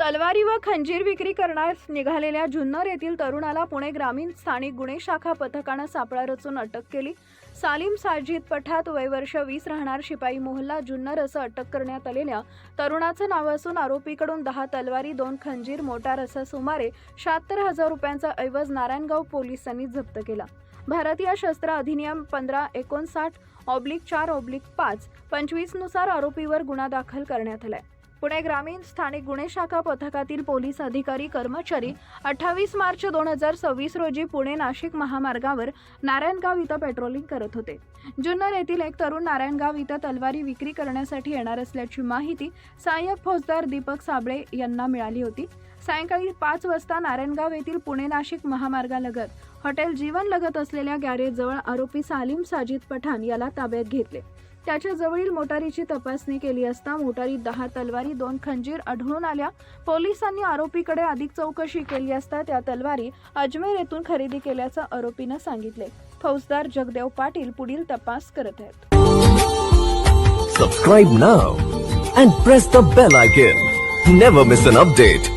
तलवारी व खंजीर विक्री करण्यास निघालेल्या जुन्नर येथील तरुणाला पुणे ग्रामीण स्थानिक गुन्हे शाखा पथकाने सापळा रचून अटक केली। सालीम साजिद पठात वय वर्ष 20 राहणार शिपाई मोहल्ला जुन्नर असं अटक करण्यात आलेल्या तरुणाचं नाव असून आरोपीकडून 10 तलवारी 2 खंजीर मोटार असा सुमारे 76,000 रुपयांचा ऐवज नारायणगाव पोलिसांनी जप्त केला। भारतीय शस्त्र अधिनियम 1559/4/5 25 नुसार आरोपीवर गुन्हा दाखल करण्यात आलाय। पुणे ग्रामीण स्थानिक गुन्हे शाखा पथकातील पोलीस अधिकारी कर्मचारी 28 मार्च 2026 रोजी पुणे नाशिक महामार्गावर नारायणगाव इथं पेट्रोलिंग करत होते। जुन्नर येथील एक तरुण नारायणगाव इथं तलवारी विक्री करण्यासाठी येणार असल्याची माहिती सहाय्यक फौजदार दीपक साबळे यांना मिळाली होती। सायंकाळी 5 वाजता नारायणगाव येथील पुणे नाशिक महामार्गालगत हॉटेल जीवन लगत असलेल्या गॅरेजजवळ आरोपी सालीम साजिद पठाण याला ताब्यात घेतले। त्याच्या जवळील मोटारीची तपासणी केली असता मोटारीत 10 तलवारी 2 खंजीर आढळून आल्या। पोलिसांनी आरोपीकडे अधिक चौकशी केली असता त्या तलवारी अजमेर येथून खरेदी केल्याचं आरोपीने सांगितले। फौजदार जगदेव पाटील पुढील तपास करत आहेत। Subscribe now and press the bell icon. Never miss an update.